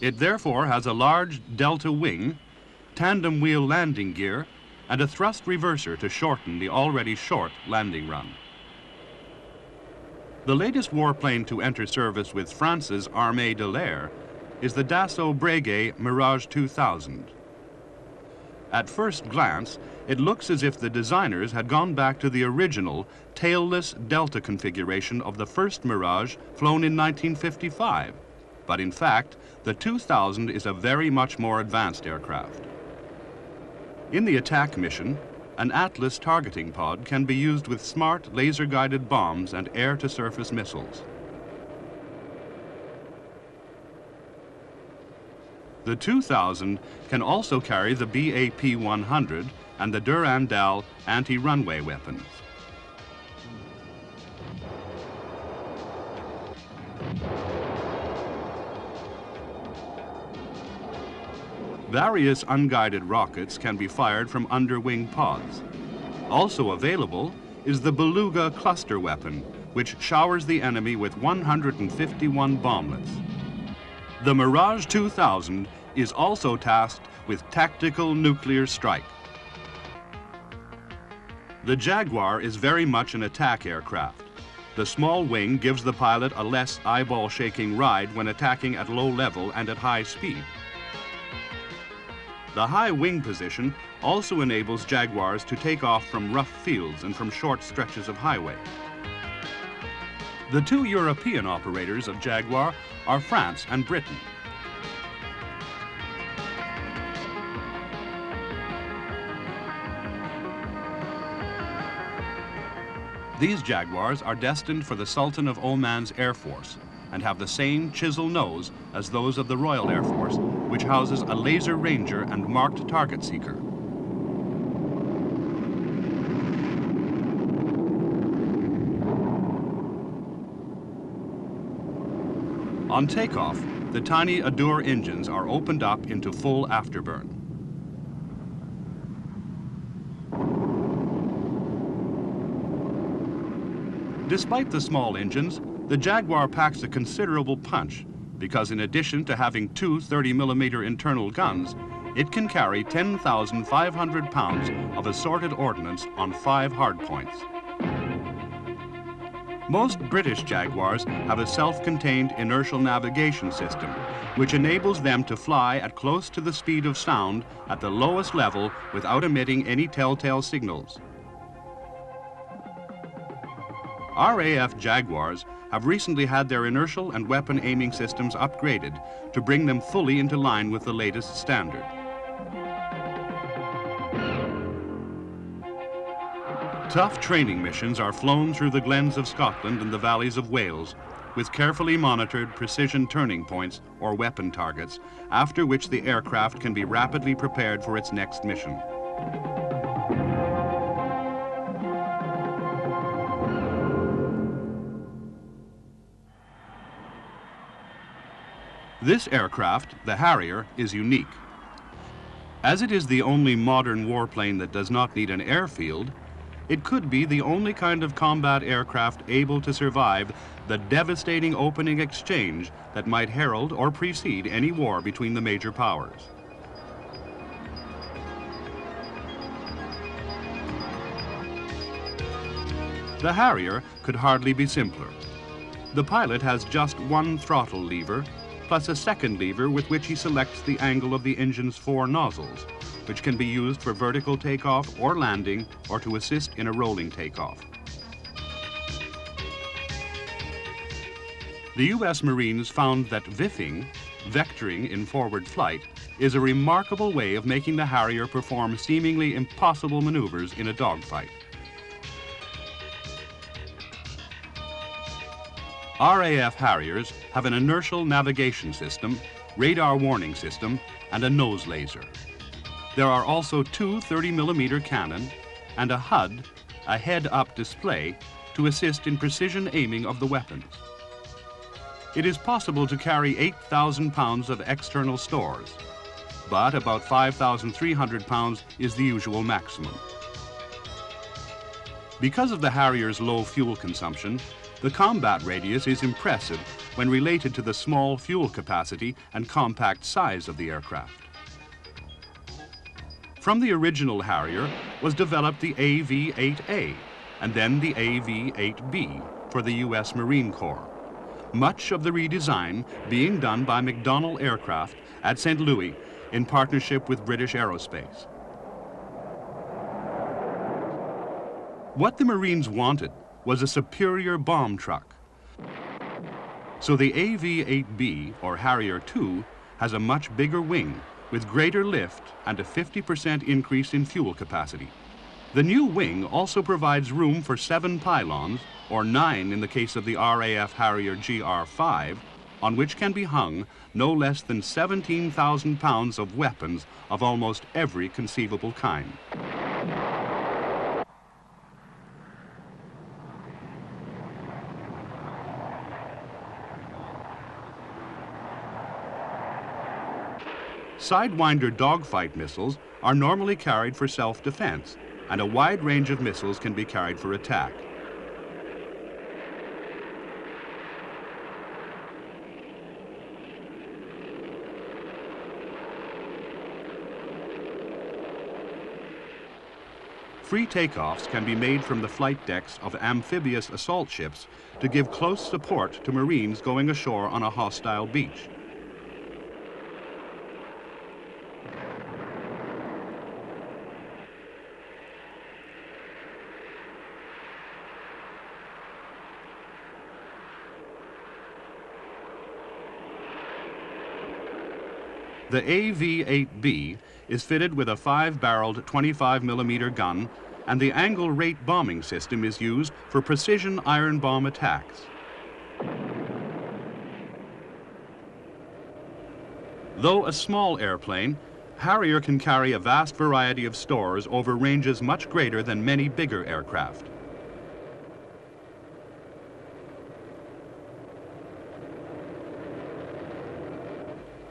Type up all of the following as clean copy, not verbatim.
It therefore has a large delta wing, tandem wheel landing gear, and a thrust reverser to shorten the already short landing run. The latest warplane to enter service with France's Armée de l'Air is the Dassault Breguet Mirage 2000. At first glance, it looks as if the designers had gone back to the original tailless delta configuration of the first Mirage flown in 1955. But in fact, the 2000 is a very much more advanced aircraft. In the attack mission, an Atlas targeting pod can be used with smart laser-guided bombs and air-to-surface missiles. The 2000 can also carry the BAP-100 and the Durandal anti-runway weapons. Various unguided rockets can be fired from underwing pods. Also available is the Beluga cluster weapon, which showers the enemy with 151 bomblets. The Mirage 2000 is also tasked with tactical nuclear strike. The Jaguar is very much an attack aircraft. The small wing gives the pilot a less eyeball-shaking ride when attacking at low level and at high speed. The high wing position also enables Jaguars to take off from rough fields and from short stretches of highway. The two European operators of Jaguar are France and Britain. These Jaguars are destined for the Sultan of Oman's Air Force and have the same chisel nose as those of the Royal Air Force, which houses a laser ranger and marked target seeker. On takeoff, the tiny Adour engines are opened up into full afterburn. Despite the small engines, the Jaguar packs a considerable punch because in addition to having two 30mm internal guns, it can carry 10,500 pounds of assorted ordnance on 5 hardpoints. Most British Jaguars have a self-contained inertial navigation system, which enables them to fly at close to the speed of sound at the lowest level without emitting any telltale signals. RAF Jaguars have recently had their inertial and weapon aiming systems upgraded to bring them fully into line with the latest standard. Tough training missions are flown through the glens of Scotland and the valleys of Wales with carefully monitored precision turning points or weapon targets, after which the aircraft can be rapidly prepared for its next mission. This aircraft, the Harrier, is unique. As it is the only modern warplane that does not need an airfield, it could be the only kind of combat aircraft able to survive the devastating opening exchange that might herald or precede any war between the major powers. The Harrier could hardly be simpler. The pilot has just one throttle lever, plus a second lever with which he selects the angle of the engine's 4 nozzles, which can be used for vertical takeoff or landing or to assist in a rolling takeoff. The U.S. Marines found that VIFing, vectoring in forward flight, is a remarkable way of making the Harrier perform seemingly impossible maneuvers in a dogfight. RAF Harriers have an inertial navigation system, radar warning system, and a nose laser. There are also 2 30mm cannon and a HUD, a head-up display, to assist in precision aiming of the weapons. It is possible to carry 8,000 pounds of external stores, but about 5,300 pounds is the usual maximum. Because of the Harrier's low fuel consumption, the combat radius is impressive when related to the small fuel capacity and compact size of the aircraft. From the original Harrier was developed the AV-8A and then the AV-8B for the U.S. Marine Corps. Much of the redesign being done by McDonnell Aircraft at St. Louis in partnership with British Aerospace. What the Marines wanted was a superior bomb truck. So the AV-8B, or Harrier II, has a much bigger wing with greater lift and a 50% increase in fuel capacity. The new wing also provides room for 7 pylons, or 9 in the case of the RAF Harrier GR5, on which can be hung no less than 17,000 pounds of weapons of almost every conceivable kind. Sidewinder dogfight missiles are normally carried for self-defense, and a wide range of missiles can be carried for attack. Free takeoffs can be made from the flight decks of amphibious assault ships to give close support to Marines going ashore on a hostile beach. The AV-8B is fitted with a 5-barreled 25mm gun, and the angle rate bombing system is used for precision iron bomb attacks. Though a small airplane, Harrier can carry a vast variety of stores over ranges much greater than many bigger aircraft.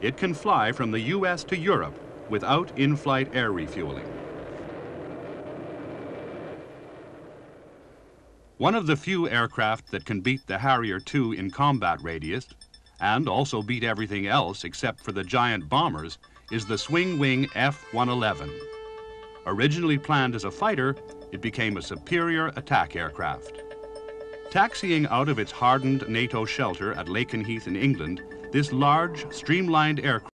It can fly from the U.S. to Europe without in-flight air refueling. One of the few aircraft that can beat the Harrier II in combat radius, and also beat everything else except for the giant bombers, is the swing-wing F-111. Originally planned as a fighter, it became a superior attack aircraft. Taxiing out of its hardened NATO shelter at Lakenheath in England, this large, streamlined aircraft